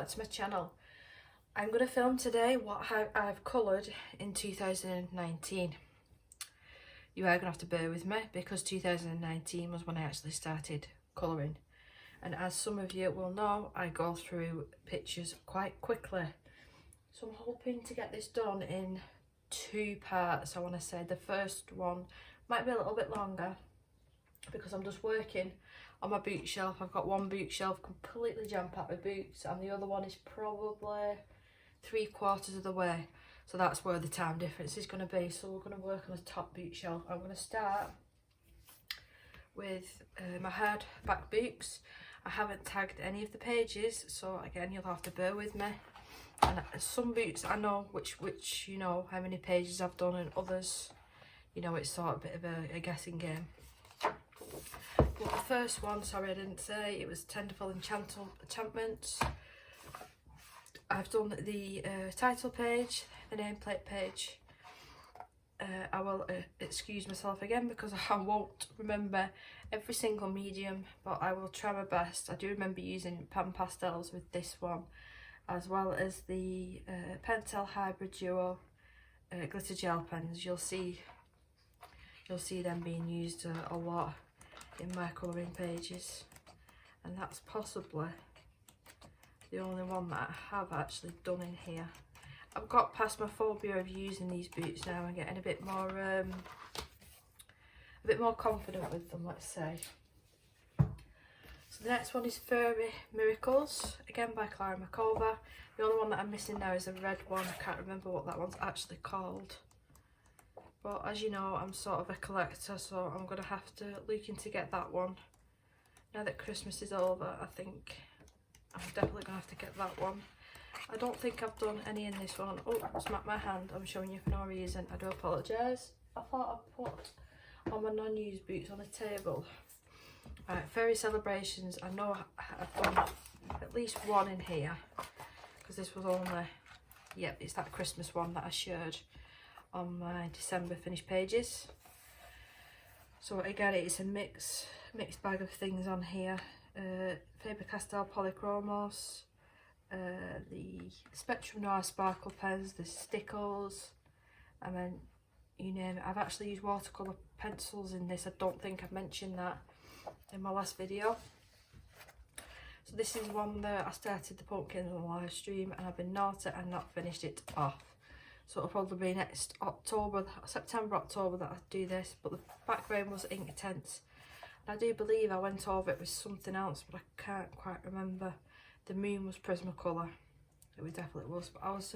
back to my channel. I'm going to film today what I've coloured in 2019. You are going to have to bear with me because 2019 was when I actually started colouring. And as some of you will know, I go through pictures quite quickly. So I'm hoping to get this done in 2 parts. I want to say the first one might be a little bit longer because I'm just working on my bookshelf. I've got one bookshelf completely jam-packed with books and the other one is probably 3/4 of the way. So that's where the time difference is going to be. So we're going to work on the top bookshelf. I'm going to start with my hardback books. I haven't tagged any of the pages, so again you'll have to bear with me. And some books I know which you know how many pages I've done, and others, you know, it's sort of a bit of a guessing game. But the first one, sorry I didn't say, it was Tenderful Enchantments. I've done the title page, the nameplate page. I will excuse myself again because I won't remember every single medium, but I will try my best. I do remember using pan pastels with this one, as well as the Pentel Hybrid Duo glitter gel pens. You'll see them being used a lot in my colouring pages, and that's possibly the only one that I have actually done in here. I've got past my phobia of using these boots now and getting a bit more confident with them, let's say. So the next one is Fairy Miracles, again by Clara Makova. The only one that I'm missing now is a red one. I can't remember what that one's actually called. But as you know, I'm sort of a collector, so I'm going to have to look into get that one. Now that Christmas is over, I think I'm definitely going to have to get that one. I don't think I've done any in this one. Oh, I smacked my hand. I'm showing you for no reason. I do apologise. I thought I put all my non-used boots on the table. Right, Fairy Celebrations. I know I've done at least one in here because this was only, yep, it's that Christmas one that I shared on my December finished pages. So again, it's a mixed bag of things on here. Faber-Castell Polychromos, the Spectrum Noir Sparkle pens, the Stickles, and then you name it. I've actually used watercolour pencils in this. I don't think I've mentioned that in my last video. So this is one that I started the pumpkins on the live stream and I've been naughty and not finished it off. So it'll probably be next September, October that I do this. But the background was Inktense. I do believe I went over it with something else, but I can't quite remember. The moon was Prismacolor. It definitely was. But I was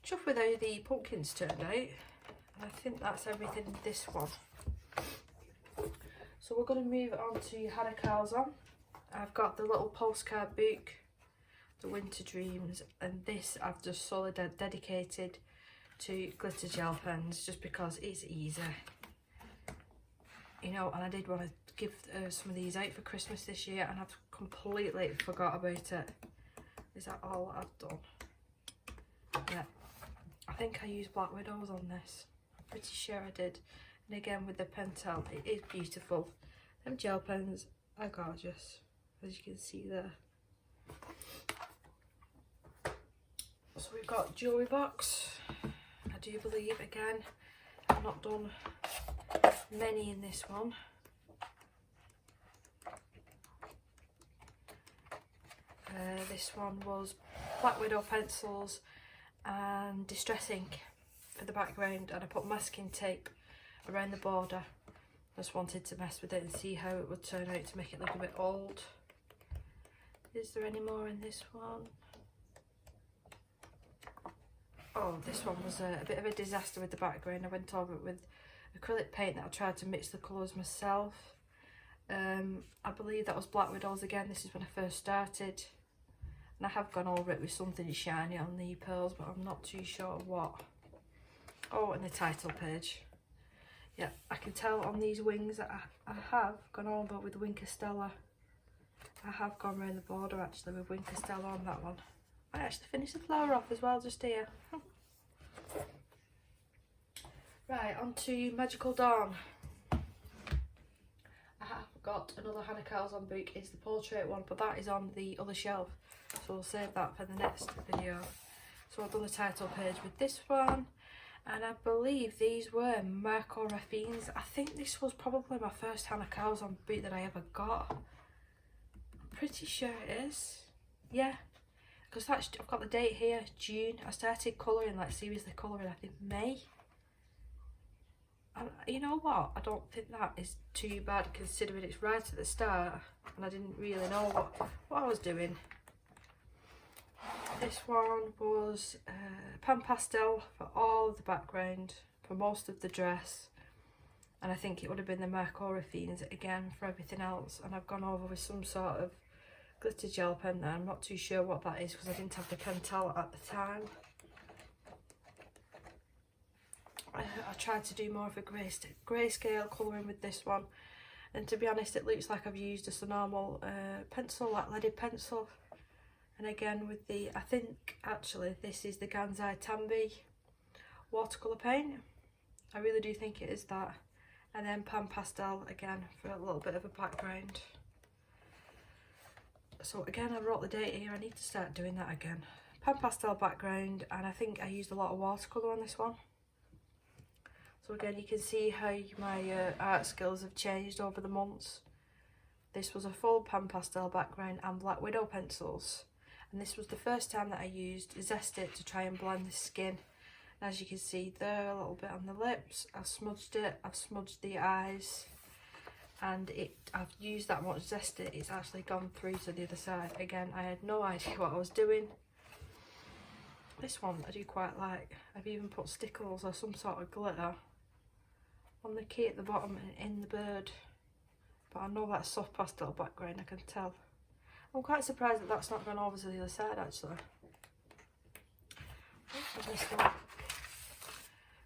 chuffed with how the pumpkins turned out. And I think that's everything in this one. So we're going to move on to Hannah Carlson. I've got the little postcard book, The Winter Dreams, and this I've just solely dedicated to glitter gel pens just because it's easy. You know, and I did want to give some of these out for Christmas this year and I've completely forgot about it. Is that all I've done? Yeah, I think I used Black Widows on this. I'm pretty sure I did. And again with the Pentel, it is beautiful. Them gel pens are gorgeous, as you can see there. So we've got Jewellery Box. I do believe, again, I've not done many in this one. This one was Black Widow pencils and Distress ink for the background, and I put masking tape around the border. Just wanted to mess with it and see how it would turn out to make it look a bit old. Is there any more in this one? Oh, this one was a bit of a disaster with the background. I went over it with acrylic paint that I tried to mix the colours myself. I believe that was Black Widows again. This is when I first started. And I have gone over it with something shiny on the pearls, but I'm not too sure what. Oh, and the title page. Yeah, I can tell on these wings that I have gone over with Wink Stella. I have gone around the border actually with Wink Stella on that one. I actually finished the flower off as well just here. Right, on to Magical Dawn. I have got another Hannah Carlson book. It's the portrait one, but that is on the other shelf. so we'll save that for the next video. So I've done the title page with this one, and I believe these were Marco Raffines. I think this was probably my first Hannah Calzon boot that I ever got. I'm pretty sure it is. Yeah, because I've got the date here, June. I started colouring, like seriously colouring, I think May. And you know what, I don't think that is too bad considering it's right at the start and I didn't really know what I was doing. This one was pan pastel for all of the background, for most of the dress, and I think it would have been the Marco Raffines again for everything else, and I've gone over with some sort of glitter gel pen there. I'm not too sure what that is because I didn't have the Pentel at the time. I tried to do more of a grayscale colouring with this one, and to be honest it looks like I've used just a normal pencil, like leaded pencil. And again with the, I think actually this is the Gansai Tambi watercolour paint. I really do think it is that. And then pan pastel again for a little bit of a background. So again, I wrote the date here, I need to start doing that again. Pan pastel background, and I think I used a lot of watercolour on this one. So again, you can see how my art skills have changed over the months. This was a full pan pastel background and Black Widow pencils. And this was the first time that I used Zest It to try and blend the skin. And as you can see there, a little bit on the lips, I've smudged it, I've smudged the eyes. And I've used that much Zest It, it's actually gone through to the other side. Again, I had no idea what I was doing. This one I do quite like. I've even put stickles or some sort of glitter on the key at the bottom and in the bird. But I know that's soft pastel background, I can tell. I'm quite surprised that that's not gone over to the other side actually.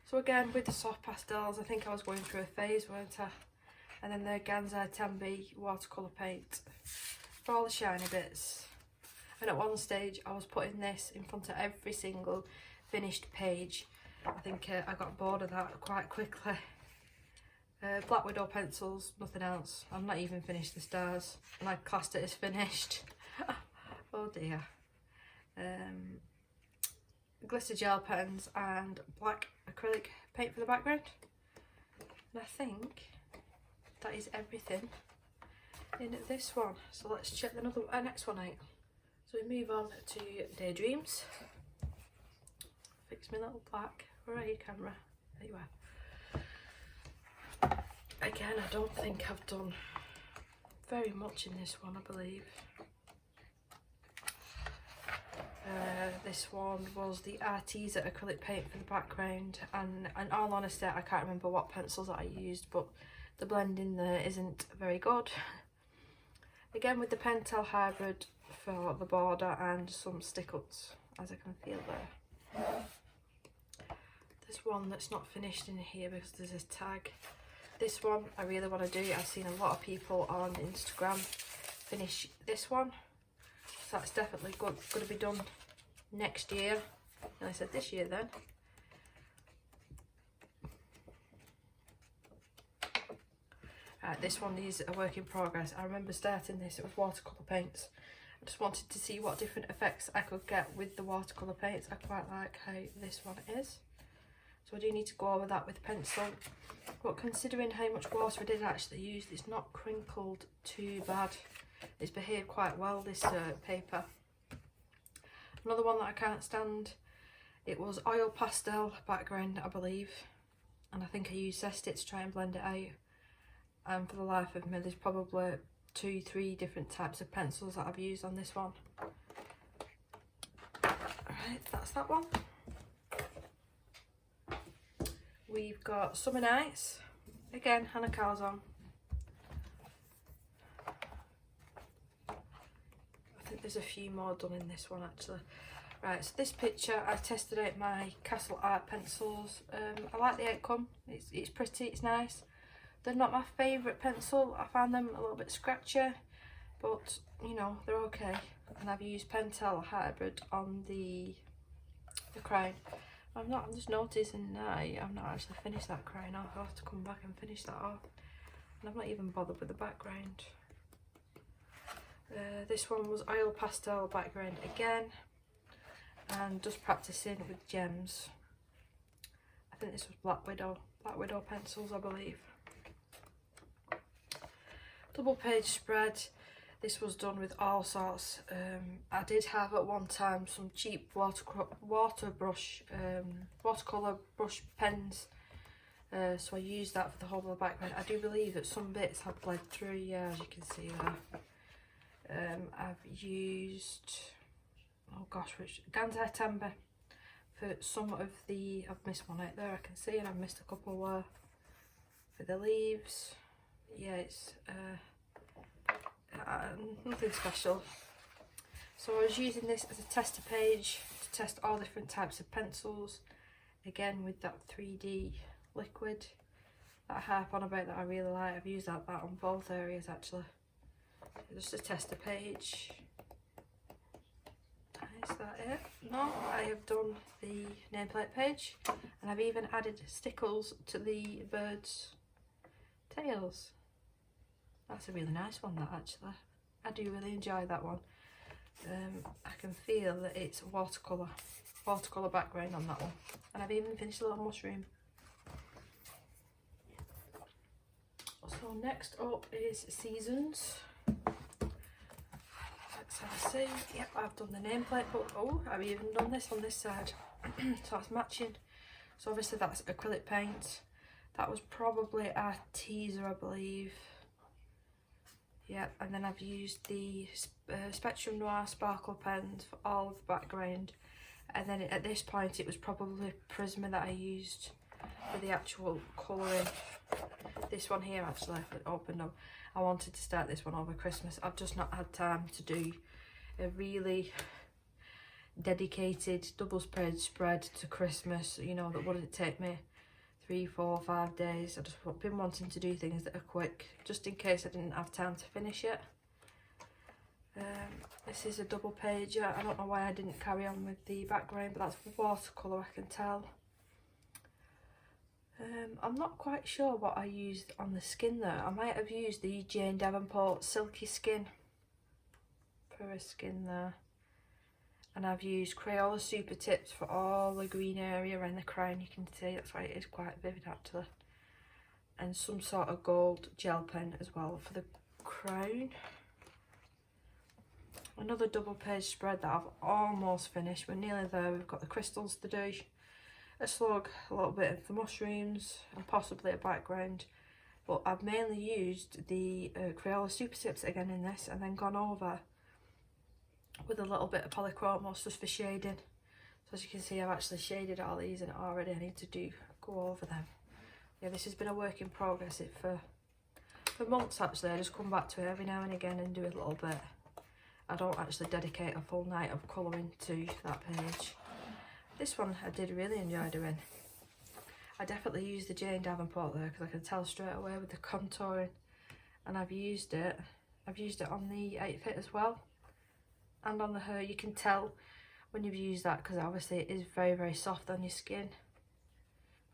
So again, with the soft pastels, I think I was going through a phase, weren't I? And then the Gansai Tambi watercolour paint for all the shiny bits. And at one stage I was putting this in front of every single finished page. I think I got bored of that quite quickly. Black Widow pencils, nothing else. I've not even finished the stars and I classed it as finished. Oh dear. Glitter gel pens and black acrylic paint for the background. And I think that is everything in this one. So let's check the next one out. So we move on to Daydreams. Fix my little black. Where are you, camera? There you are. Again, I don't think I've done very much in this one, I believe. This one was the Arteza acrylic paint for the background, and in all honesty I can't remember what pencils that I used, but the blending there isn't very good. Again with the Pentel Hybrid for the border and some stick-ups, as I can feel there. There's one that's not finished in here because there's a tag. This one I really want to do. I've seen a lot of people on Instagram finish this one, so that's definitely going to be done next year. And I said this year then. This one is a work in progress. I remember starting this, it was watercolour paints. I just wanted to see what different effects I could get with the watercolour paints. I quite like how this one is. So I do need to go over that with pencil. But considering how much water I did actually use, it's not crinkled too bad. It's behaved quite well, this paper. Another one that I can't stand, it was oil pastel background, I believe. And I think I used Zest It to try and blend it out. And for the life of me, there's probably 2-3 different types of pencils that I've used on this one. Alright, that's that one. We've got Summer Nights, again Hannah Calzon. I think there's a few more done in this one actually. Right, so this picture I tested out my Castle Art pencils. I like the outcome, it's pretty, it's nice. They're not my favourite pencil, I found them a little bit scratchy, but you know, they're okay. And I've used Pentel Hybrid on the crown. I'm just noticing now I've not actually finished that crown off. I'll have to come back and finish that off. And I've not even bothered with the background. This one was oil pastel background again, and just practicing with gems. I think this was Black Widow pencils, I believe. Double page spread. This was done with all sorts. I did have at one time some cheap watercolour brush pens, so I used that for the whole of the background. I do believe that some bits have bled through, yeah, as you can see there. I've used, oh gosh, which Ganzai Timber for some of the, I've missed one out there I can see, and I've missed a couple for the leaves. Yeah, it's nothing special. So I was using this as a tester page to test all different types of pencils, again with that 3D liquid that I harp on about that I really like. I've used that on both areas actually. Just a tester page. Is that it? No, I have done the nameplate page, and I've even added stickles to the birds' tails. That's a really nice one, that actually. I do really enjoy that one. I can feel that it's watercolour background on that one. And I've even finished a little mushroom. So next up is Seasons. Let's have a see. Yep, I've done the nameplate, but oh, I've even done this on this side. So it's matching. So obviously that's acrylic paint. That was probably a teaser, I believe. Yeah, and then I've used the Spectrum Noir sparkle pens for all of the background, and then at this point it was probably Prisma that I used for the actual colouring. This one here actually, it opened up. I wanted to start this one over Christmas. I've just not had time to do a really dedicated double page spread to Christmas, you know, that wouldn't take me 3, 4, 5 days. I've just been wanting to do things that are quick, just in case I didn't have time to finish it. This is a double pager. I don't know why I didn't carry on with the background, but that's watercolour, I can tell. I'm not quite sure what I used on the skin there. I might have used the Jane Davenport Silky Skin for a skin there. And I've used Crayola Super Tips for all the green area around the crown, you can see, that's why it is quite vivid actually. And some sort of gold gel pen as well for the crown. Another double page spread that I've almost finished, we're nearly there. We've got the crystals to do, a slug, a little bit of the mushrooms, and possibly a background. But I've mainly used the Crayola Super Tips again in this, and then gone over with a little bit of Polychromos just for shading. So as you can see, I've actually shaded all these and already I need to go over them. Yeah, this has been a work in progress for months actually. I just come back to it every now and again and do a little bit. I don't actually dedicate a full night of colouring to that page. This one I did really enjoy doing. I definitely used the Jane Davenport there because I can tell straight away with the contouring, and I've used it on the outfit as well. And on the hair, you can tell when you've used that because obviously it is very, very soft on your skin.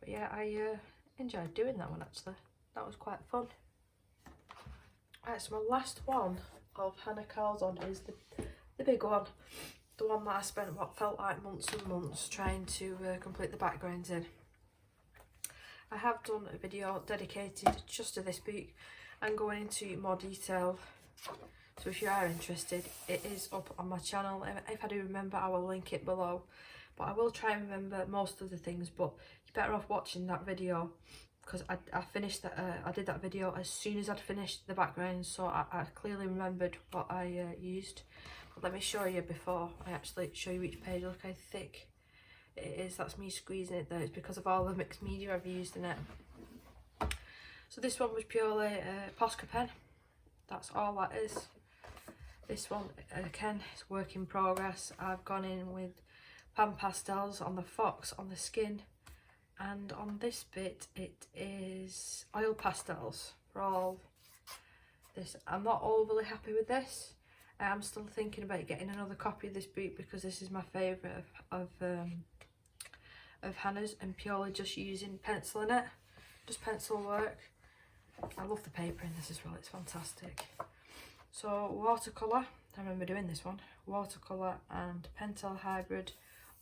But yeah, I enjoyed doing that one actually. That was quite fun. Right, so my last one of Hannah Carlson is the big one. The one that I spent what felt like months and months trying to complete the backgrounds in. I have done a video dedicated just to this book and going into more detail. So if you are interested, it is up on my channel. If I do remember, I will link it below. But I will try and remember most of the things, but you're better off watching that video because I finished that. I did that video as soon as I'd finished the background, so I clearly remembered what I used. But let me show you before I actually show you each page. Look how thick it is. That's me squeezing it there. It's because of all the mixed media I've used in it. So this one was purely Posca pen. That's all that is. This one, again, is work in progress. I've gone in with pan pastels on the fox, on the skin, and on this bit it is oil pastels for all this. I'm not overly happy with this. I'm still thinking about getting another copy of this book because this is my favourite of Hannah's, and purely just using pencil in it, just pencil work. I love the paper in this as well, it's fantastic. So watercolour, I remember doing this one, watercolour and Pentel Hybrid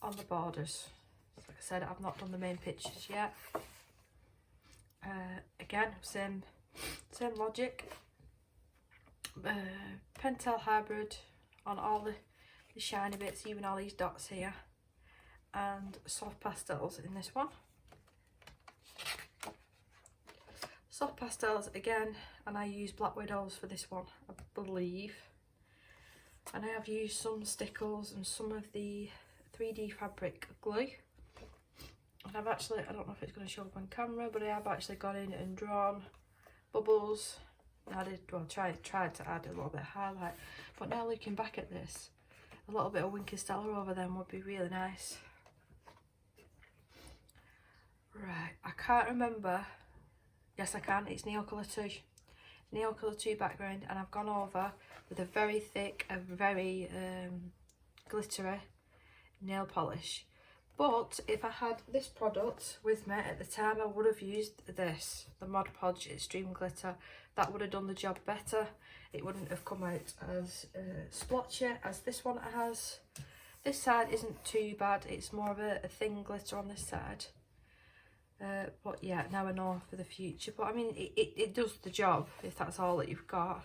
on the borders. Like I said, I've not done the main pictures yet. Again, same logic. Pentel Hybrid on all the shiny bits, even all these dots here, and soft pastels in this one. Soft pastels again, and I use Black Widows for this one, I believe. And I have used some stickles and some of the 3D fabric glue. And I've actually, I don't know if it's going to show up on camera, but I have actually gone in and drawn bubbles. Added, well, tried to add a little bit of highlight. But now looking back at this, a little bit of Wink of Stella over them would be really nice. Right, I can't remember. Yes, I can. It's Neocolor 2. Neocolor 2 background, and I've gone over with a very thick, a very glittery nail polish. But if I had this product with me at the time, I would have used this, the Mod Podge Extreme Glitter. That would have done the job better. It wouldn't have come out as splotchy as this one has. This side isn't too bad. It's more of a thin glitter on this side. But yeah, now I know for the future. But I mean, it does the job if that's all that you've got.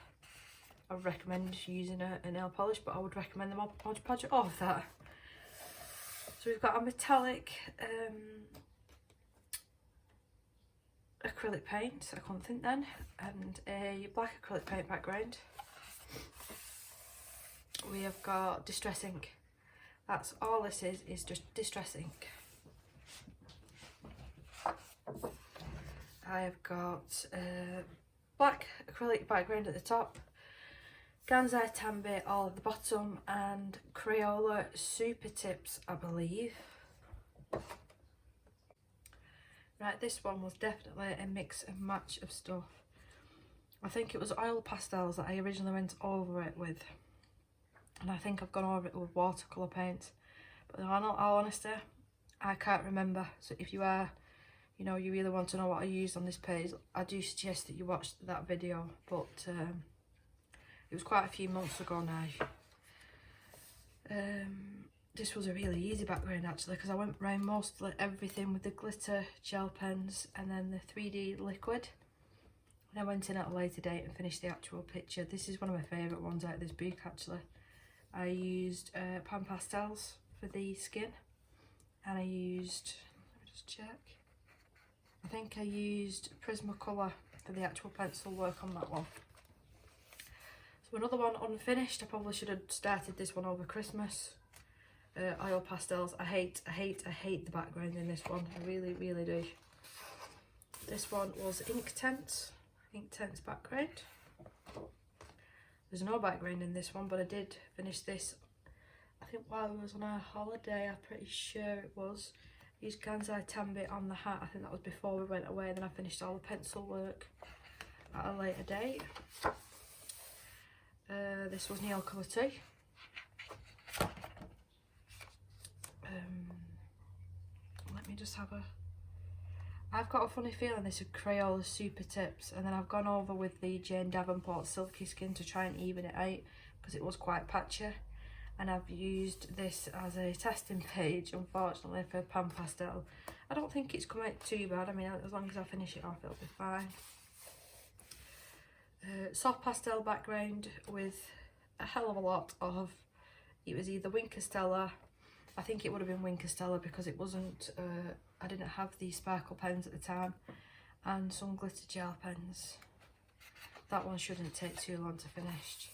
I would recommend using a nail polish, but I would recommend the Mod Podge over that. So we've got a metallic acrylic paint, I couldn't think then, and a black acrylic paint background. We have got Distress ink. That's all this is just Distress ink. I have got black acrylic background at the top, Gansai Tambi all at the bottom, and Crayola Super Tips, I believe. Right, this one was definitely a mix and match of stuff. I think it was oil pastels that I originally went over it with, and I think I've gone over it with watercolour paint. But in all honesty, I can't remember. So if you are, you know, you really want to know what I used on this page, I do suggest that you watch that video. But it was quite a few months ago now. This was a really easy background actually, because I went around mostly everything with the glitter gel pens and then the 3D liquid. And I went in at a later date and finished the actual picture. This is one of my favourite ones out of this book actually. I used Pan Pastels for the skin, and I used, let me just check, I think I used Prismacolor for the actual pencil work on that one. So another one unfinished. I probably should have started this one over Christmas. Oil pastels. I hate the background in this one. I really do. This one was Inktense background. There's no background in this one, but I did finish this, I think while I was on a holiday, I'm pretty sure it was. I used Gansai Tambi on the hat. I think that was before we went away. Then I finished all the pencil work at a later date. This was Neocolor 2. Let me just have a... I've got a funny feeling this is Crayola Super Tips, and then I've gone over with the Jane Davenport Silky Skin to try and even it out because it was quite patchy. And I've used this as a testing page, unfortunately, for Pan Pastel. I don't think it's come out too bad. I mean, as long as I finish it off, it'll be fine. Soft pastel background with a hell of a lot of, it was either Wink of Stella, I think it would have been Wink of Stella because it wasn't, I didn't have the sparkle pens at the time, and some glitter gel pens. That one shouldn't take too long to finish.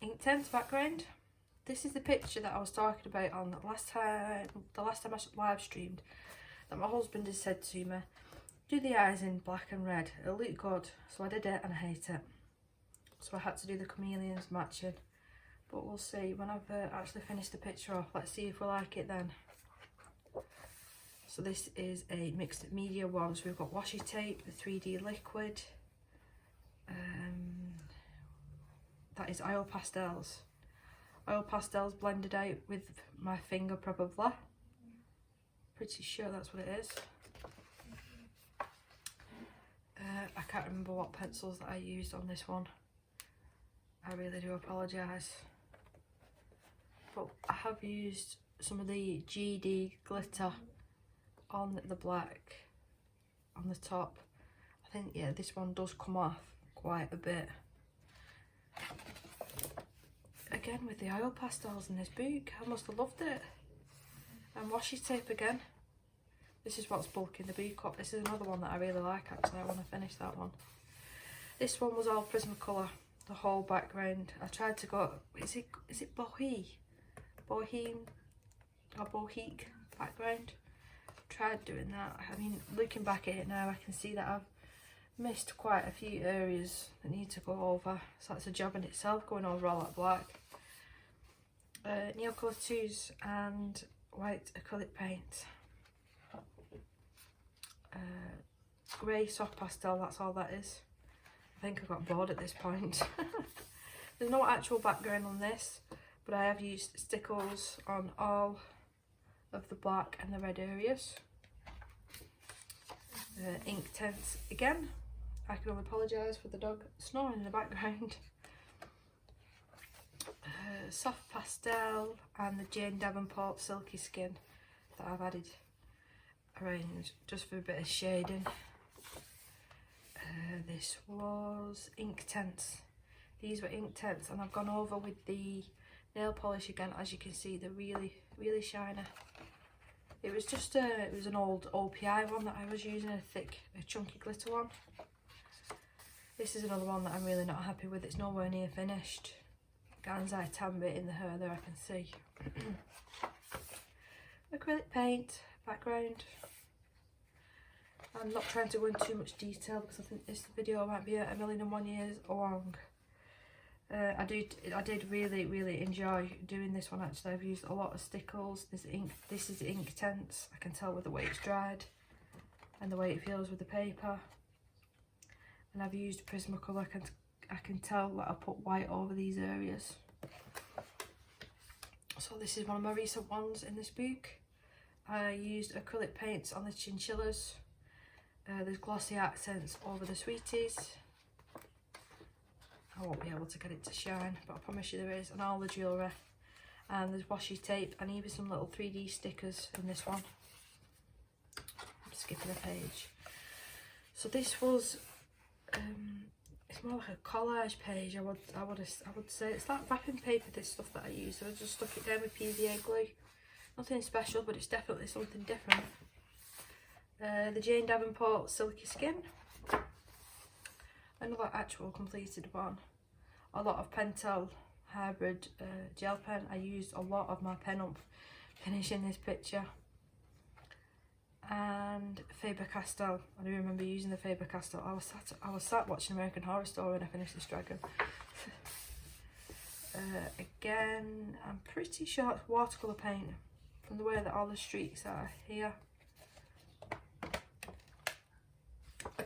Inktense background. This is the picture that I was talking about on the last time I live streamed, that my husband has said to me, do the eyes in black and red, it'll look good. So I did it and I hate it. So I had to do the chameleons matching. But we'll see when I've actually finished the picture off. Let's see if we like it then. So this is a mixed media one. So we've got washi tape, the 3D liquid. That is oil pastels. Oil pastels blended out with my finger probably. Pretty sure that's what it is. I can't remember what pencils that I used on this one. I really do apologise. But I have used some of the GD glitter on the black on the top. I think, yeah, this one does come off quite a bit. Again with the oil pastels in this book, I must have loved it. And washi tape again. This is what's bulking the book up. This is another one that I really like actually. I want to finish that one. This one was all Prismacolor, the whole background. I tried to go, is it Boheme or Bohique background? Tried doing that. I mean, looking back at it now, I can see that I've missed quite a few areas that need to go over. So that's a job in itself, going over all that black. Neocolor 2s and white acrylic paint. Grey soft pastel, that's all that is. I think I got bored at this point. There's no actual background on this, but I have used stickles on all of the black and the red areas. Inktense again. I can only apologise for the dog snoring in the background. Soft pastel and the Jane Davenport Silky Skin that I've added around just for a bit of shading. This was Inktense. These were Inktense, and I've gone over with the nail polish again. As you can see, they're really shiny. It was just it was an old OPI one that I was using, a chunky glitter one. This is another one that I'm really not happy with. It's nowhere near finished. Gansai Tambi in the hair there, I can see. Acrylic paint, background. I'm not trying to go into too much detail because I think this video might be 1,000,001 years long. I did really enjoy doing this one actually. I've used a lot of stickles. This is Inktense. I can tell with the way it's dried and the way it feels with the paper. And I've used Prismacolor. I can tell that I put white over these areas. So this is one of my recent ones in this book. I used acrylic paints on the chinchillas. There's glossy accents over the sweeties. I won't be able to get it to shine, but I promise you there is, and all the jewellery. And there's washi tape and even some little 3D stickers in this one. I'm skipping a page. So this was, it's more like a collage page. I would say it's like wrapping paper. This stuff that I use. So I just stuck it down with PVA glue. Nothing special, but it's definitely something different. The Jane Davenport Silky Skin. Another actual completed one. A lot of Pentel hybrid gel pen. I used a lot of my pen up finishing this picture. And Faber-Castell. I do remember using the Faber-Castell. I was sat watching American Horror Story when I finished this dragon. Again, I'm pretty sure it's watercolour paint from the way that all the streaks are here.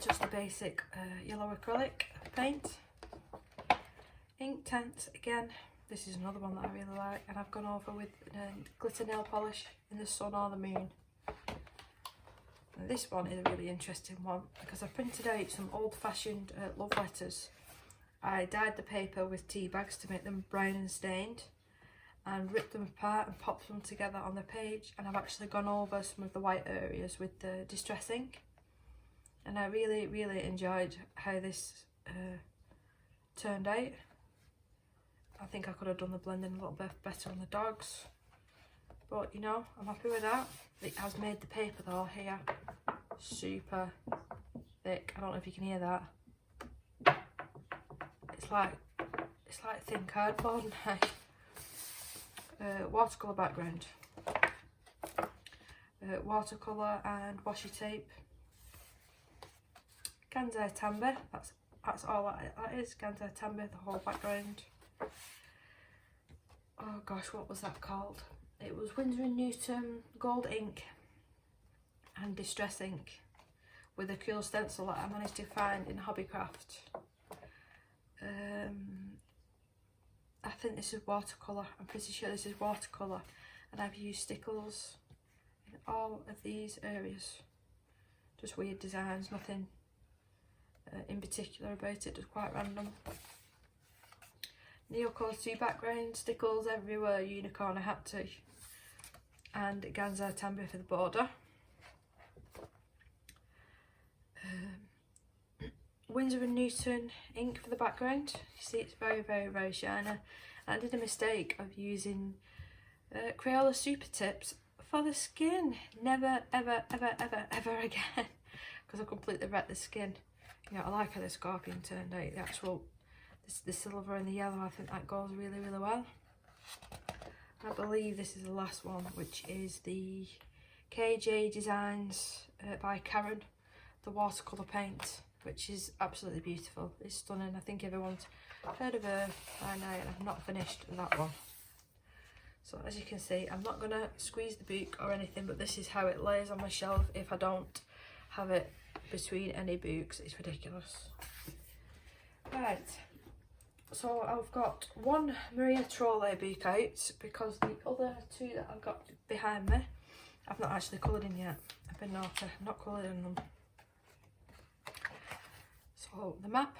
Just a basic yellow acrylic paint. Inktense again. This is another one that I really like, and I've gone over with glitter nail polish in the sun or the moon. And this one is a really interesting one because I printed out some old-fashioned love letters. I dyed the paper with tea bags to make them brown and stained, and ripped them apart and popped them together on the page, and I've actually gone over some of the white areas with the Distress ink. And I really enjoyed how this turned out. I think I could have done the blending a little bit better on the dogs, but you know, I'm happy with that. It has made the paper though here super thick. I don't know if you can hear that. It's like thin cardboard. Watercolour background, watercolour and washi tape. Gansai Tambi, that's all that is. Gansai Tambi, the whole background. Oh gosh, what was that called? It was Winsor & Newton gold ink and Distress ink with a cool stencil that I managed to find in Hobbycraft. I think this is watercolour. I'm pretty sure this is watercolour, and I've used stickles in all of these areas. Just weird designs, nothing in particular about it, just quite random. Neocords 2 background, stickles everywhere, unicorn I had to, and Ganzai Tambi for the border. Winsor & Newton ink for the background. You see it's very shiny. And I did a mistake of using Crayola Super Tips for the skin. Never ever again, because I completely wrecked the skin. You know, I like how the scorpion turned out. The actual, the silver and the yellow, I think that goes really well. I believe this is the last one, which is the KJ Designs by Karen, the watercolour paint, which is absolutely beautiful. It's stunning. I think everyone's heard of her by now, and I've not finished that one. So as you can see, I'm not going to squeeze the book or anything, but this is how it lays on my shelf if I don't have it between any books. It's ridiculous. Right, so I've got one Maria Trolle book out, because the other two that I've got behind me, I've not actually coloured in yet. I've been naughty, I've not coloured in them. So the map,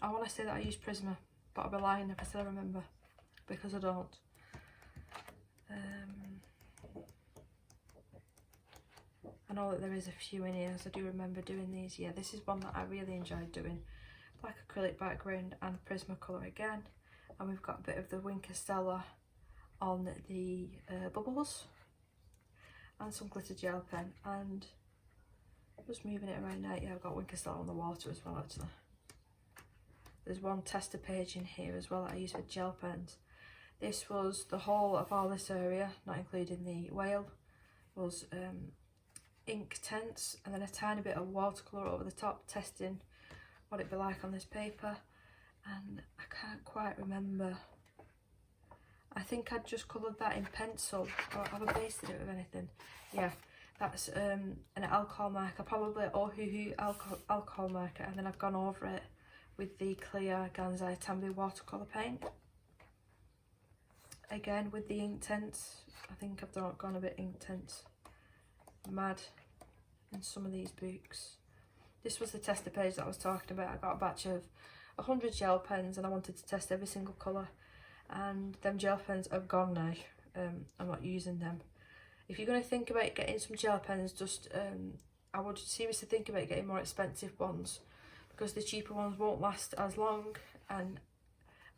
I want to say that I use Prisma, but I'll be lying if I said I remember, because I don't. I know that there is a few in here, so I do remember doing these. Yeah, this is one that I really enjoyed doing. Black acrylic background and Prismacolor again. And we've got a bit of the Wink of Stella on the bubbles. And some glitter gel pen. And just moving it around now, yeah, I've got Wink of Stella on the water as well, actually. There's one tester page in here as well that I use for gel pens. This was the whole of all this area, not including the whale, was ink tents, and then a tiny bit of watercolour over the top, testing what it'd be like on this paper. And I can't quite remember. I think I'd just coloured that in pencil, or have I pasted it with anything? Yeah, that's an alcohol marker, probably Ohuhu alcohol marker, and then I've gone over it with the clear Ganzai Tambi watercolour paint. Again with the ink tents, I think I've gone a bit ink tents mad in some of these books. This was the tester page that I was talking about. I got a batch of 100 gel pens and I wanted to test every single colour, and them gel pens have gone now. I'm not using them. If you're going to think about getting some gel pens, just I would seriously think about getting more expensive ones, because the cheaper ones won't last as long, and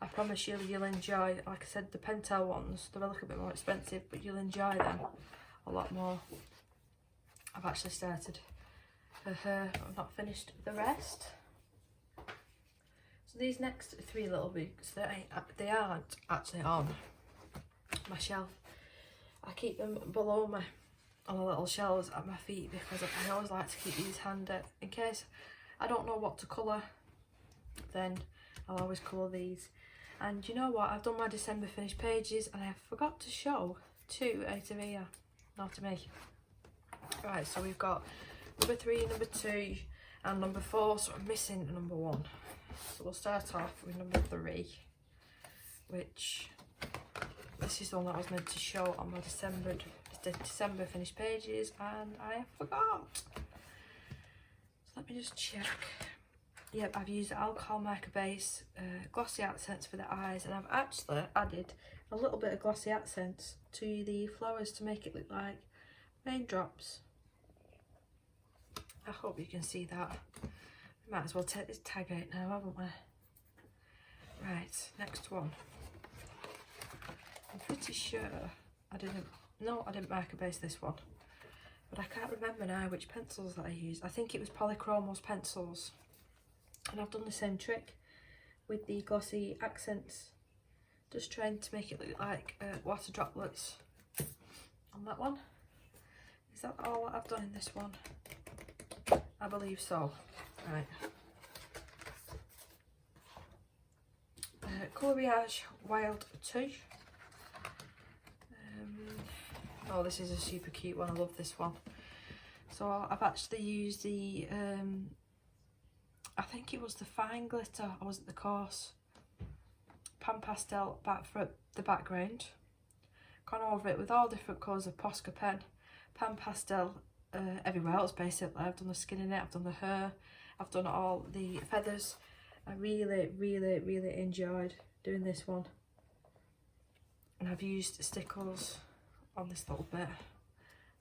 I promise you'll enjoy, like I said, the Pentel ones. They're a little bit more expensive, but you'll enjoy them a lot more. I've actually started her, I've not finished the rest. So these next three little books, they aren't actually on my shelf. I keep them below me on the little shelves at my feet, because I always like to keep these handy in case I don't know what to colour. Then I'll always colour these. And you know what, I've done my December finished pages and I forgot to show 2 out of here. Not to me. Right, so we've got number 3, number 2 and number 4, so I'm missing number 1. So we'll start off with number 3, which this is the one that I was meant to show on my December finished pages, and I forgot. So let me just check. Yep, I've used alcohol marker base, glossy accents for the eyes, and I've actually added a little bit of glossy accents to the flowers to make it look like raindrops. I hope you can see that. We might as well take this tag out now, haven't we? Right, next one. I'm pretty sure I didn't marker base this one, but I can't remember now which pencils that I used. I think it was Polychromos pencils. And I've done the same trick with the glossy accents, just trying to make it look like water droplets on that one. Is that all that I've done in this one? I believe so. Right. Coloriage Wild 2. Oh, this is a super cute one. I love this one. So I've actually used the I think it was the fine glitter, or was it the coarse pan pastel back for the background. Gone over it with all different colours of Posca pen, pan pastel everywhere else basically. I've done the skin in it, I've done the hair, I've done all the feathers, I really enjoyed doing this one. And I've used stickles on this little bit.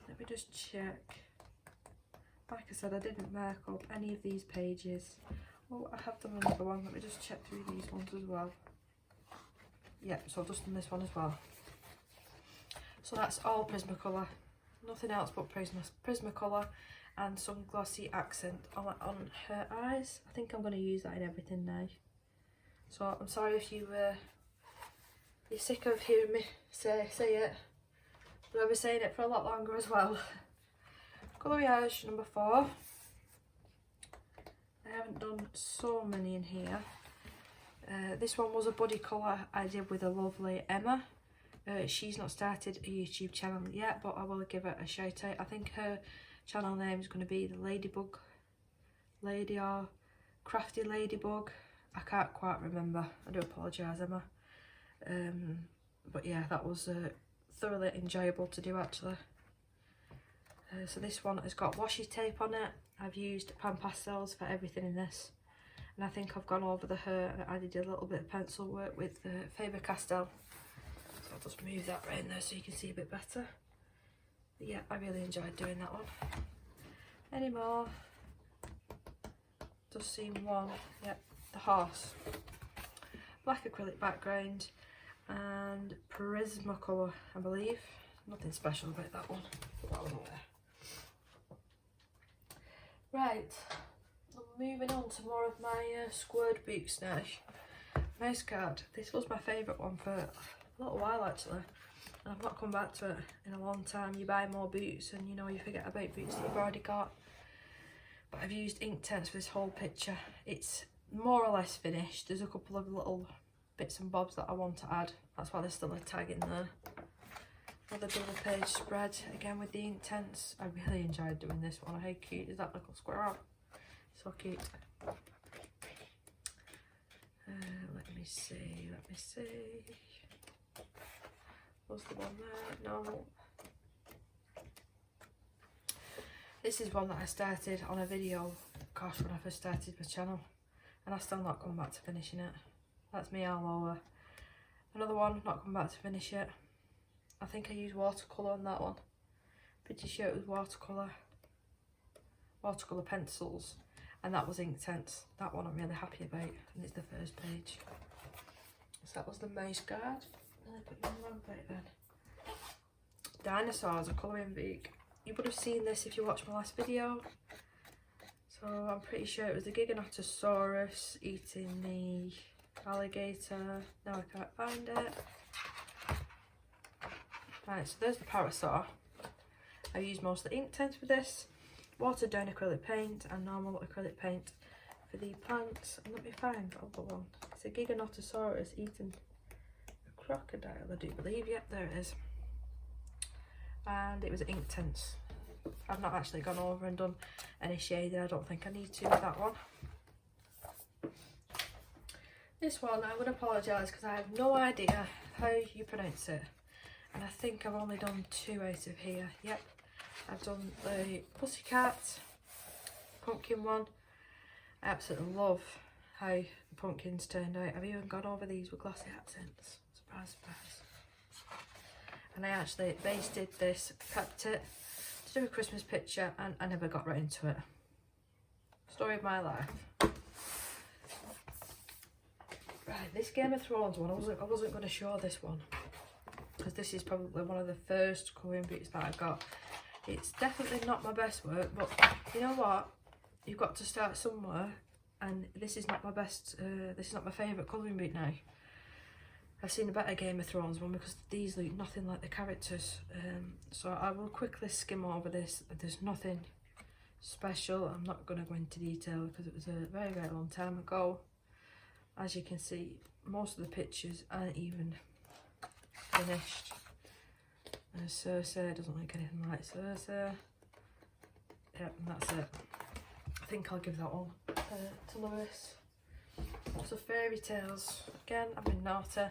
Let me just check. Like I said, I didn't mark up any of these pages. Oh, I have done another one. Let me just check through these ones as well. Yep, so I've just done this one as well. So that's all Prismacolor. Nothing else but Prismacolor and some glossy accent on her eyes. I think I'm going to use that in everything now. So I'm sorry if you're sick of hearing me say it. But I'll be saying it for a lot longer as well. Coloriage number 4. I haven't done so many in here. This one was a body colour I did with a lovely Emma. She's not started a YouTube channel yet, but I will give it a shout out. I think her channel name is going to be the Ladybug Lady or Crafty Ladybug. I can't quite remember. I do apologise, Emma. But yeah, that was thoroughly enjoyable to do actually. So this one has got washi tape on it. I've used pan pastels for everything in this. And I think I've gone over the hair and added a little bit of pencil work with Faber-Castell. So I'll just move that right in there so you can see a bit better. But yeah, I really enjoyed doing that one. Any more? Just seen one. Yep, the horse. Black acrylic background and Prismacolor, I believe. Nothing special about that one. Put that one away. Right, I'm moving on to more of my squared books now. Mouse card. This was my favourite one for a little while actually. And I've not come back to it in a long time. You buy more boots and you know you forget about boots that you've already got. But I've used Inktense for this whole picture. It's more or less finished. There's a couple of little bits and bobs that I want to add. That's why there's still a tag in there. Another double page spread, again with the Inktense. I really enjoyed doing this one. How cute is that little squirrel? So cute. Let me see. Was the one there? No. This is one that I started on a video, gosh, when I first started my channel. And I've still not come back to finishing it. That's me all over. Another one, not come back to finish it. I think I used watercolour on that one. Pretty sure it was watercolour pencils, and that was Inktense. That one I'm really happy about, and it's the first page. So that was the mouse guard. I put you in the wrong bit then. Dinosaurs, a colouring book. You would have seen this if you watched my last video. So I'm pretty sure it was the Giganotosaurus eating the alligator. Now I can't find it. Right, so there's the Parasaur. I used mostly Inktense for this, watered down acrylic paint and normal acrylic paint for the plants. And let me find the other one. It's a Giganotosaurus eating a crocodile, I do believe. Yep, there it is. And it was Inktense. I've not actually gone over and done any shading. I don't think I need to with that one. This one, I would apologise because I have no idea how you pronounce it. And I think I've only done 2 out of here. Yep, I've done the Pussycat pumpkin one. I absolutely love how the pumpkins turned out. I've even gone over these with glossy accents. Surprise, surprise. And I actually basted this, prepped it to do a Christmas picture, and I never got right into it. Story of my life. Right, this Game of Thrones one, I wasn't going to show this one, because this is probably one of the first colouring books that I got. It's definitely not my best work, but you know what? You've got to start somewhere, and this is not my best, this is not my favourite colouring book now. I've seen a better Game of Thrones one because these look nothing like the characters. So I will quickly skim over this. There's nothing special. I'm not going to go into detail because it was a very, very long time ago. As you can see, most of the pictures aren't even finished. Cersei doesn't look anything like Cersei. Yep, and that's it. I think I'll give that one to Lewis. So Fairy Tales, again, I've been naughty.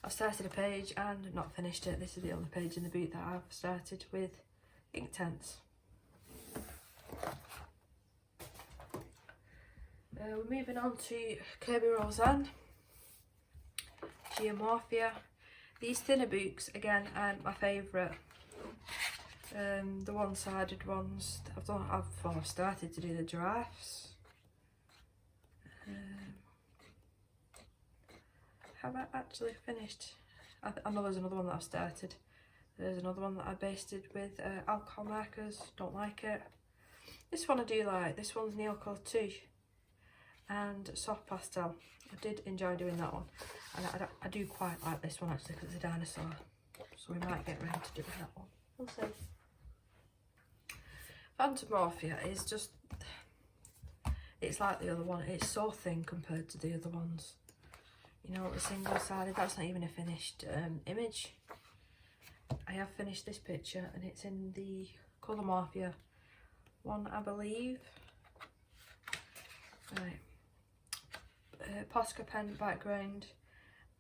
I've started a page and not finished it. This is the only page in the book that I've started with Inktense. We're moving on to Kirby Roseanne, Geomorphia. These thinner books, again, aren't my favourite. The one-sided ones, I've started to do the giraffes. Have I actually finished? I know there's another one that I've started. There's another one that I basted with alcohol markers, don't like it. This one I do like, this one's Neocolour 2 and soft pastel. I did enjoy doing that one, and I do quite like this one actually because it's a dinosaur, so we might get around to doing that one. We'll see. Phantomorphia is just, it's like the other one, it's so thin compared to the other ones. You know, the single sided, that's not even a finished image. I have finished this picture and it's in the Colourmorphia one, I believe. Right. Posca pen background,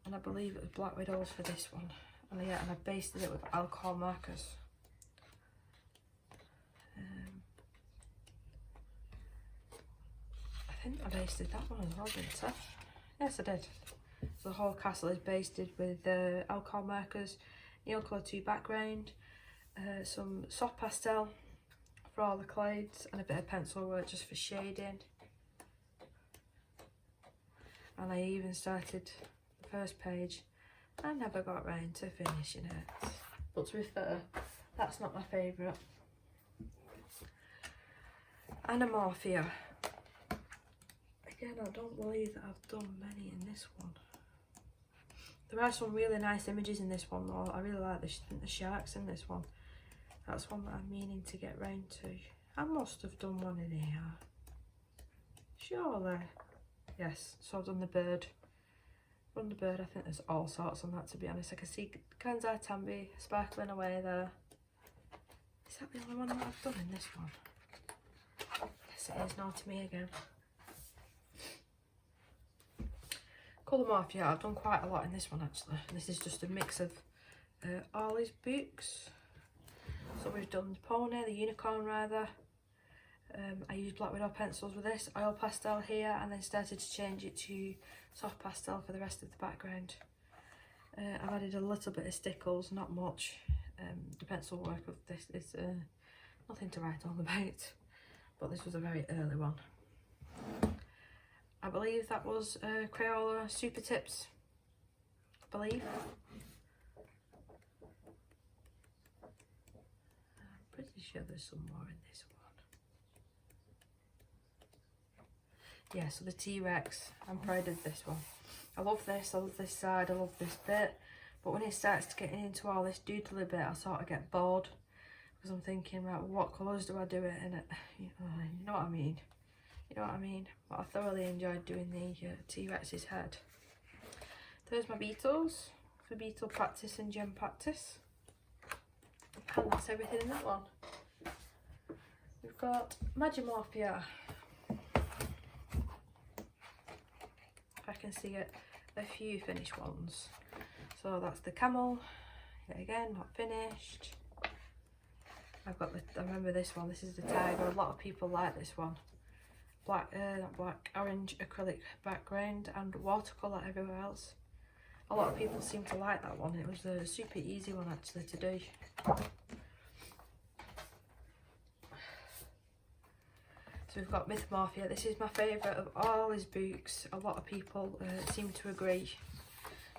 and I believe it was Black Widows for this one. And yeah, and I basted it with alcohol markers. I think I basted that one as well, didn't I? Yes, I did. So the whole castle is basted with alcohol markers, Neocolour 2 background, some soft pastel for all the clouds, and a bit of pencil work just for shading. And I even started the first page. I never got round to finishing it. But to be fair, that's not my favourite. Anamorphia. Again, I don't believe that I've done many in this one. There are some really nice images in this one though. I really like the sharks in this one. That's one that I'm meaning to get round to. I must have done one in here. Surely. Yes, so I've done the bird. On the bird, I think there's all sorts on that, to be honest. I can see Kansai Tambi sparkling away there. Is that the only one that I've done in this one? Yes, it is now to me again. Colourmorphia, I've done quite a lot in this one actually. This is just a mix of all his books. So we've done the pony, the unicorn rather. I used Black Widow pencils with this, oil pastel here, and then started to change it to soft pastel for the rest of the background. I've added a little bit of stickles, not much. The pencil work of this is nothing to write on about, but this was a very early one. I believe that was Crayola Super Tips, I believe. I'm pretty sure there's some more in this one. Yeah, so the T-Rex, I'm proud of this one. I love this side, I love this bit, but when it starts to get into all this doodly bit, I sort of get bored, because I'm thinking, right, well, what colours do I do it in it? You know what I mean? You know what I mean? But I thoroughly enjoyed doing the T-Rex's head. There's my beetles, for beetle practice and gem practice. And that's everything in that one. We've got Magimorphia. I can see it, a few finished ones. So that's the camel, yet again not finished. I've got I remember this one, this is the tiger. A lot of people like this one. Black, not black, orange acrylic background and watercolour everywhere else. A lot of people seem to like that one. It was a super easy one actually to do. So we've got Mythomorphia. This is my favourite of all his books. A lot of people seem to agree.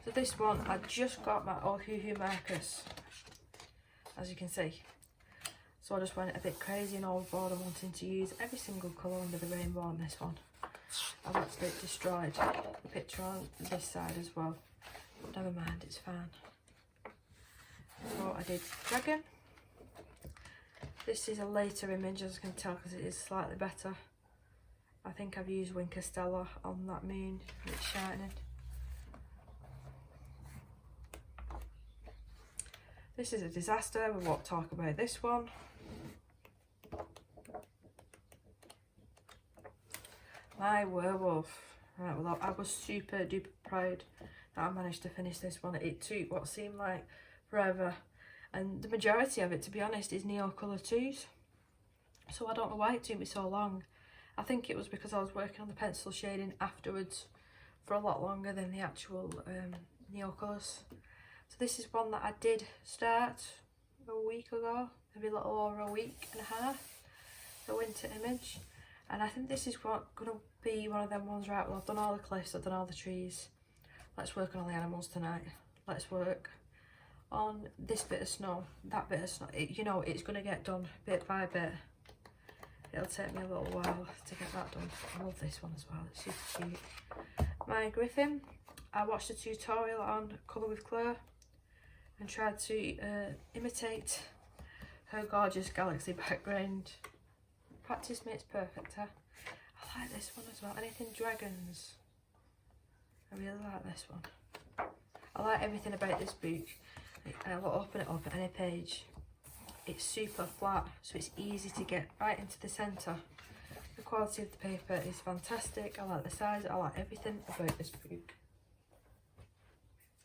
So this one, I just got my Ohuhu markers, as you can see. So I just went a bit crazy and overboard and wanting to use every single colour under the rainbow on this one. I've actually destroyed the picture on this side as well. But never mind, it's fine. So I did Dragon. This is a later image, as you can tell, because it is slightly better. I think I've used Winker Stella on that moon, it's shining. This is a disaster, we won't talk about this one. My werewolf. Right, well, I was super duper proud that I managed to finish this one. It took what seemed like forever. And the majority of it, to be honest, is Neocolour 2s. So I don't know why it took me so long. I think it was because I was working on the pencil shading afterwards for a lot longer than the actual Neocolours. So this is one that I did start a week ago, maybe a little over a week and a half, the winter image. And I think this is going to be one of them ones, right, well I've done all the cliffs, I've done all the trees, let's work on all the animals tonight. Let's work on this bit of snow, that bit of snow. You know, it's going to get done bit by bit. It'll take me a little while to get that done. I love this one as well, it's super cute. My Griffin, I watched a tutorial on Colour with Claire and tried to imitate her gorgeous galaxy background. Practice makes perfect, huh? I like this one as well. Anything dragons. I really like this one. I like everything about this book. I will open it up at any page. It's super flat, so it's easy to get right into the centre. The quality of the paper is fantastic. I like the size, I like everything about this book.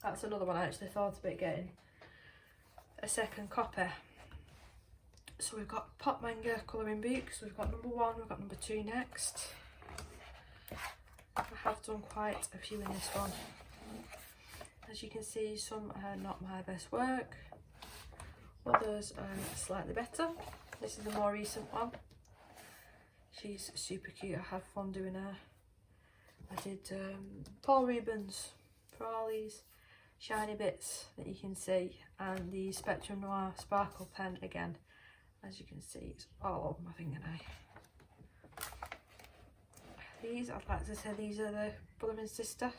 That's another one I actually thought about getting a second copy. So we've got Pop Manga colouring book, so we've got number 1, we've got number 2 next. I have done quite a few in this one. As you can see, some are not my best work, others are slightly better. This is a more recent one. She's super cute, I had fun doing her. I did Paul Rubens for all these shiny bits that you can see, and the Spectrum Noir sparkle pen again. As you can see, it's all over my fingernail. These, I'd like to say these are the brother and sister.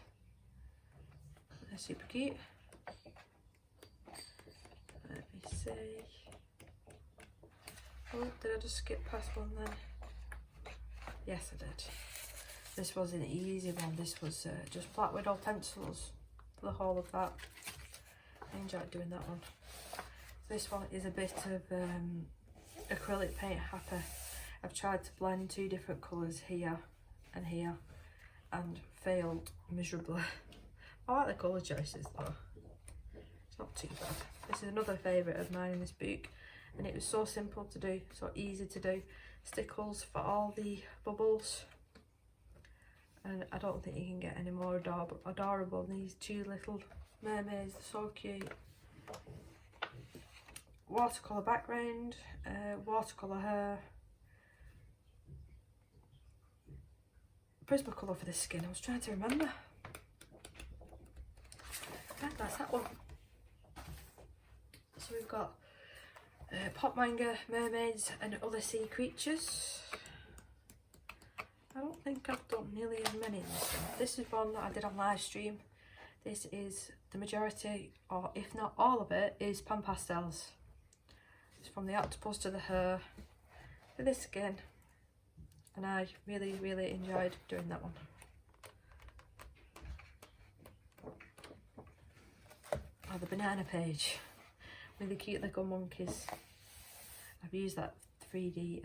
They're super cute. Let me see. Oh, did I just skip past one then? Yes, I did. This was an easy one. This was just Black Widow pencils for the whole of that. I enjoyed doing that one. This one is a bit of acrylic paint happy. I've tried to blend 2 different colours here and here and failed miserably. I like the colour choices though. It's not too bad. This is another favourite of mine in this book, and it was so simple to do, so easy to do. Stickles for all the bubbles, and I don't think you can get any more adorable than these 2 little mermaids. They're so cute. Watercolour background, watercolour hair, Prismacolor for the skin. I was trying to remember. Yeah, that's that one. So we've got Pop Manga, mermaids and other sea creatures. I don't think I've done nearly as many in this one. This is one that I did on live stream. This is the majority, or if not all of it, is pan pastels. It's from the octopus to the hair to the skin, and I really enjoyed doing that one. Oh, the banana page with the cute little monkeys. I've used that 3D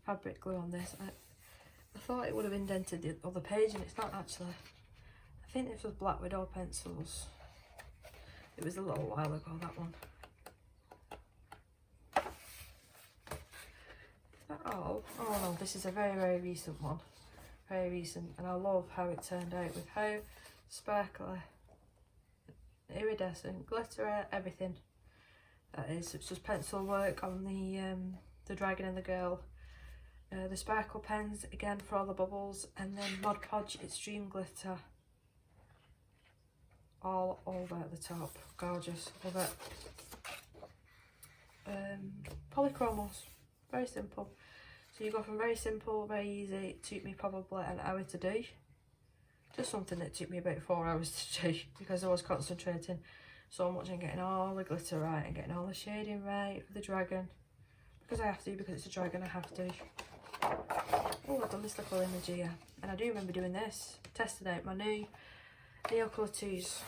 fabric glue on this. I thought it would have indented the other page, and it's not actually. I think this was Black Widow pencils. It was a little while ago, that one. Is that all? Oh no, this is a very recent one. Very recent, and I love how it turned out with how sparkly, iridescent, glittery, everything that is. It's just pencil work on the dragon and the girl. The sparkle pens again for all the bubbles, and then Mod Podge Extreme Glitter all over at the top. Gorgeous, love it. Polychromos, very simple. So you go from very simple, very easy. It took me probably an hour to do. Just something that took me about 4 hours to do, because I was concentrating so much on getting all the glitter right and getting all the shading right for the dragon. Because I have to, because it's a dragon, I have to. Oh, I've done this little image here, and I do remember doing this, testing out my new Neocolour 2s. This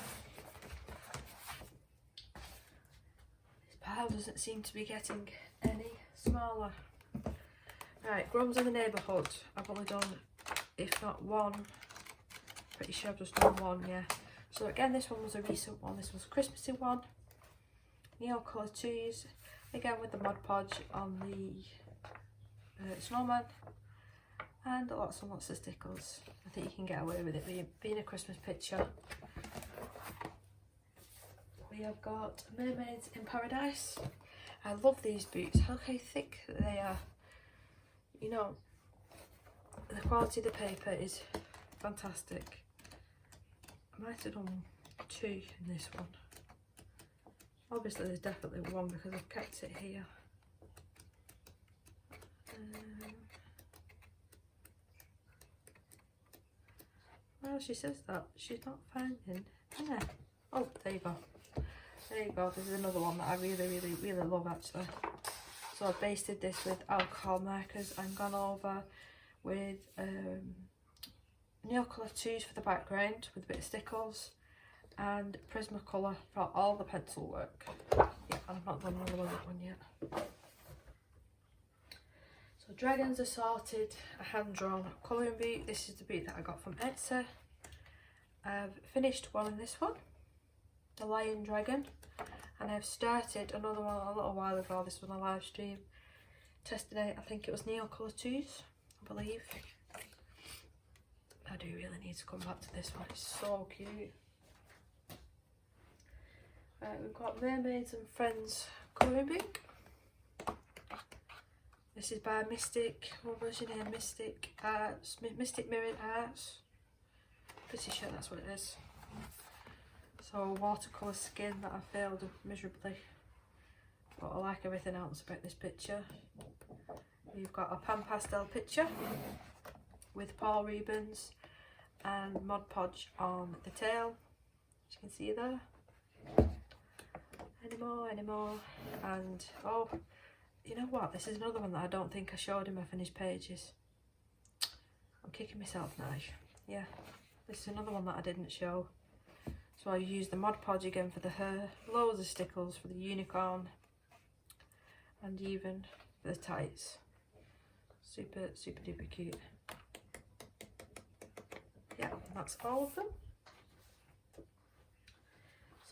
pile doesn't seem to be getting any smaller. Right, Grums in the Neighbourhood. I've only done, if not one, pretty sure I've just done one, yeah. So again, this one was a recent one. This was a Christmassy one. Neocolour 2s, again with the Mod Podge on the snowman and lots and lots of stickers. I think you can get away with it being a Christmas picture. We have got Mermaids in Paradise. I love these boots. Look how thick they are. You know, the quality of the paper is fantastic. I might have done 2 in this one. Obviously there's definitely 1 because I've kept it here. Well, she says that she's not finding. Yeah. Oh, there you go. There you go. This is another one that I really love actually. So I've basted this with alcohol markers and gone over with Neocolor 2s for the background with a bit of stickles and Prismacolor for all the pencil work. Yeah, I've not done another one yet. So Dragons Assorted, a hand-drawn colouring boot. This is the boot that I got from Etsy. I've finished one in this one, the Lion Dragon, and I've started another one a little while ago. This was on a live stream, testing out, I think it was Neocolor 2s, I believe. I do really need to come back to this one, it's so cute. We've got Mermaids and Friends colouring book. This is by Mystic, what was your name? Mystic Arts, Mystic Mirrored Arts. Pretty sure that's what it is. So watercolour skin that I failed miserably, but I like everything else about this picture. We've got a pan pastel picture with Paul Rubens and Mod Podge on the tail, as you can see there. Any more, and oh, you know what, this is another one that I don't think I showed in my finished pages. I'm kicking myself now. Yeah, this is another one that I didn't show. So I used the Mod Podge again for the hair, loads of stickles for the unicorn, and even for the tights. Super duper cute. Yeah, that's all of them.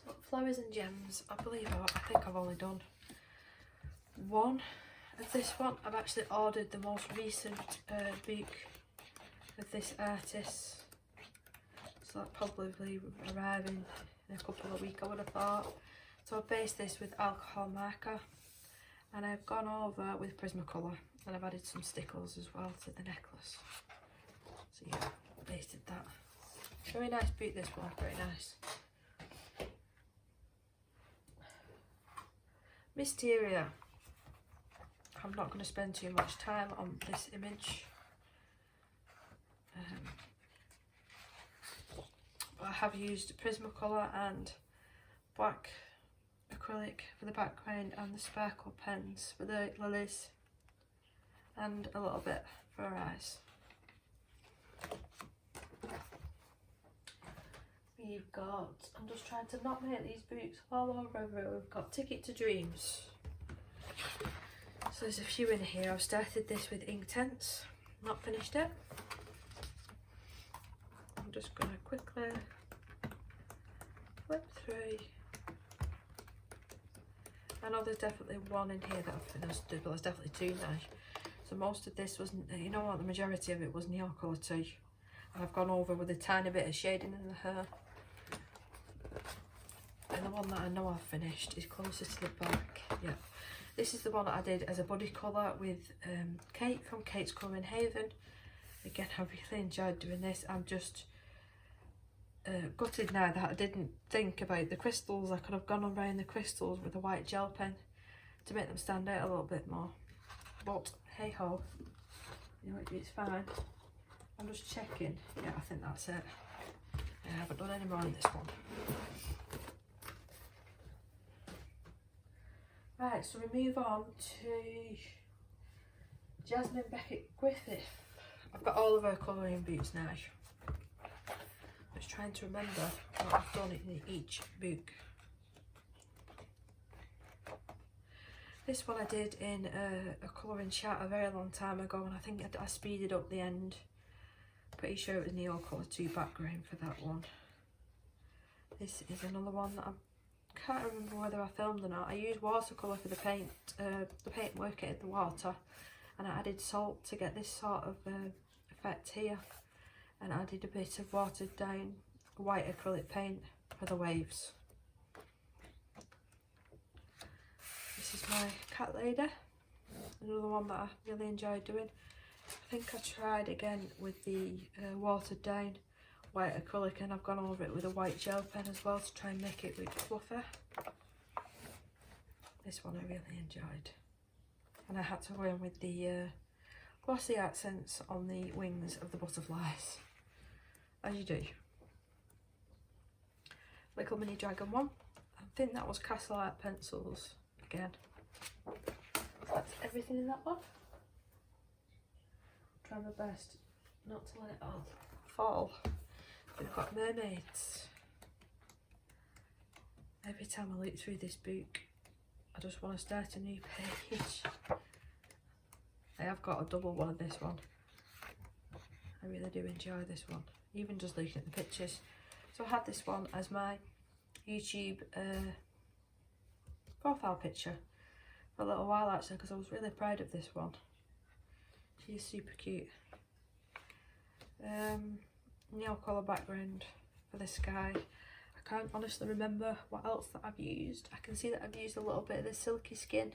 So Flowers and Gems, I think I've only done 1 of this one. I've actually ordered the most recent book of this artist, so that'll probably arrive in a couple of weeks, I would have thought. So I've based this with alcohol marker, and I've gone over with Prismacolor, and I've added some stickles as well to the necklace. So yeah, basted that. Very nice boot, this one, very nice. Mysteria. I'm not going to spend too much time on this image. But I have used Prismacolor and black acrylic for the background and the sparkle pens for the lilies and a little bit for her eyes. We've got, I'm just trying to not make these boots all over. We've got Ticket to Dreams. So there's a few in here. I've started this with Inktense, not finished it. I'm just going to quickly flip through. I know there's definitely 1 in here that I've finished, but there's definitely 2 now. So most of this was, you know what, the majority of it was Neocolor 2. And I've gone over with a tiny bit of shading in the hair. And the one that I know I've finished is closer to the back. Yeah, this is the one that I did as a body colour with Kate from Kate's Colouring Haven. Again, I really enjoyed doing this. I'm just gutted now that I didn't think about the crystals. I could have gone around the crystals with a white gel pen to make them stand out a little bit more. But hey ho, you know, it's fine. I'm just checking. Yeah, I think that's it. I haven't done any more on this one. Right, so we move on to Jasmine Beckett Griffith. I've got all of her colouring boots now. I'm just trying to remember what I've done in each book. This one I did in a colouring chat a very long time ago, and I think I speeded up the end. Pretty sure it was Neocolor 2 background for that one. This is another one that I can't remember whether I filmed or not. I used watercolour for the paint working in the water, and I added salt to get this sort of effect here and added a bit of watered down white acrylic paint for the waves. This is my cat lady, another one that I really enjoyed doing. I think I tried again with the watered down white acrylic, and I've gone over it with a white gel pen as well to try and make it look fluffer. This one I really enjoyed, and I had to go in with the glossy accents on the wings of the butterflies, as you do. Little mini dragon one, I think that was Castle Art pencils again. That's everything in that one. Try my best not to let it all fall. We've got mermaids. Every time I look through this book, I just want to start a new page. I have got a double one of this one. I really do enjoy this one, even just looking at the pictures. So I had this one as my YouTube profile picture for a little while actually, because I was really proud of this one. She's super cute. Neon colour background for the sky. I can't honestly remember what else that I've used. I can see that I've used a little bit of the silky skin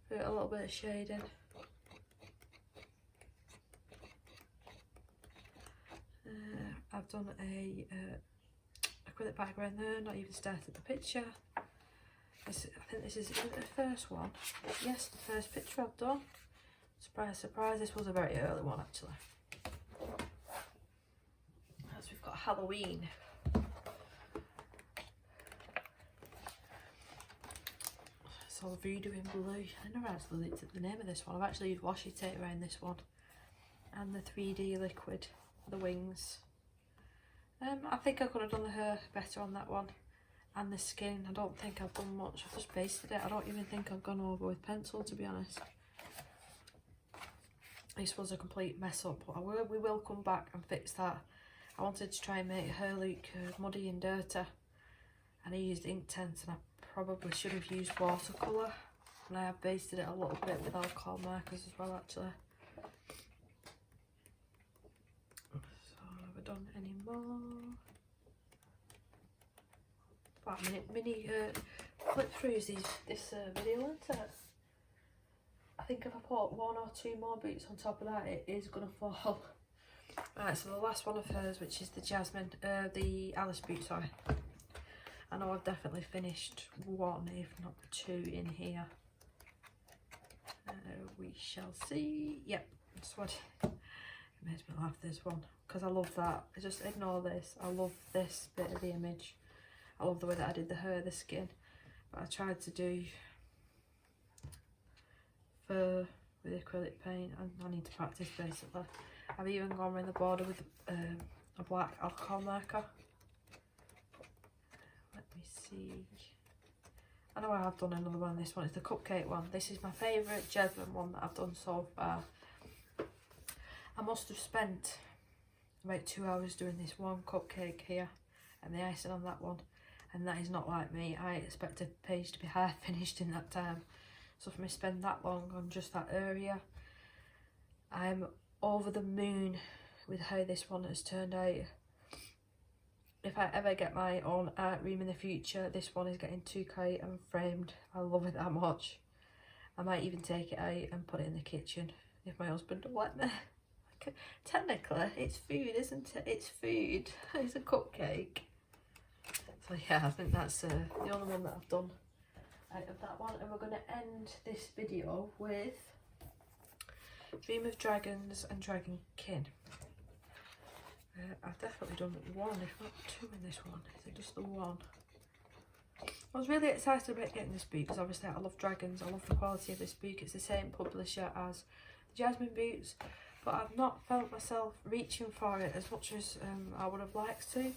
for a little bit of shading. I've done a acrylic background there, not even started the picture. I think this is the first one. Yes, the first picture I've done. Surprise, surprise, this was a very early one actually. As we've got Halloween. So Voodoo in Blue. I never actually looked at the name of this one. I've actually used washi tape around this one. And the 3D liquid, the wings. I think I could have done the hair better on that one. And the skin, I don't think I've done much. I've just pasted it. I don't even think I've gone over with pencil, to be honest. This was a complete mess up, but we will come back and fix that. I wanted to try and make her look muddy and dirty, and I used Inktense, and I probably should have used watercolour, and I have basted it a little bit with alcohol markers as well actually. So have I done any more? Wow, mini flip throughs this video, isn't it? I think if I put one or two more boots on top of that, it is gonna fall. Right, so the last one of hers, which is the Jasmine, the Alice boot, sorry. I know I've definitely finished one, if not two, in here. We shall see. Yep, that's what it makes me laugh, this one, because I love that. Just ignore this. I love this bit of the image. I love the way that I did the hair, the skin, but I tried to do fur with acrylic paint, and I need to practice basically. I've even gone around the border with a black alcohol marker. Let me see. I know I have done another one. This one is the cupcake one. This is my favourite Jasmine one that I've done so far. I must have spent about 2 hours doing this one cupcake here and the icing on that one, and that is not like me. I expect a page to be half finished in that time. So for me to spend that long on just that area, I'm over the moon with how this one has turned out. If I ever get my own art room in the future, this one is getting too cute and framed. I love it that much. I might even take it out and put it in the kitchen if my husband will let me. Technically, it's food, isn't it? It's food. It's a cupcake. So yeah, I think that's the only one that I've done out of that one. And we're going to end this video with Dream of Dragons and Dragonkin. I've definitely done one, if not two in this one. Is it just the one? I was really excited about getting this book because obviously I love dragons. I love the quality of this book. It's the same publisher as the Jasmine boots, but I've not felt myself reaching for it as much as I would have liked to.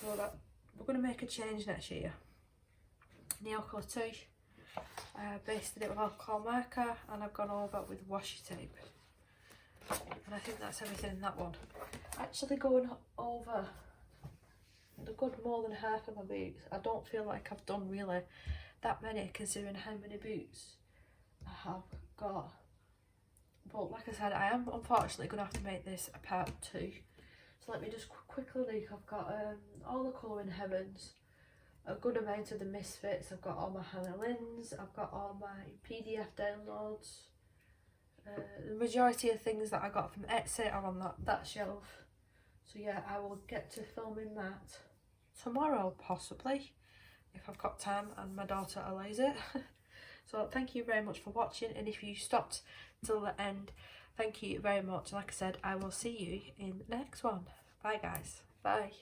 So that we're going to make a change next year. Neocolour 2. I basted it with alcohol marker and I've gone over with washi tape. And I think that's everything in that one. Actually going over the good more than half of my boots. I don't feel like I've done really that many considering how many boots I have got But like I said, I am unfortunately going to have to make this a part 2. So let me just quickly look. I've got all the Colouring Heavens, a good amount of the Misfits, I've got all my Hannah Lynn's, I've got all my PDF downloads. The majority of things that I got from Etsy are on that shelf. So yeah, I will get to filming that tomorrow possibly, if I've got time and my daughter allows it. So thank you very much for watching, and if you stopped till the end, thank you very much. Like I said, I will see you in the next one. Bye guys. Bye.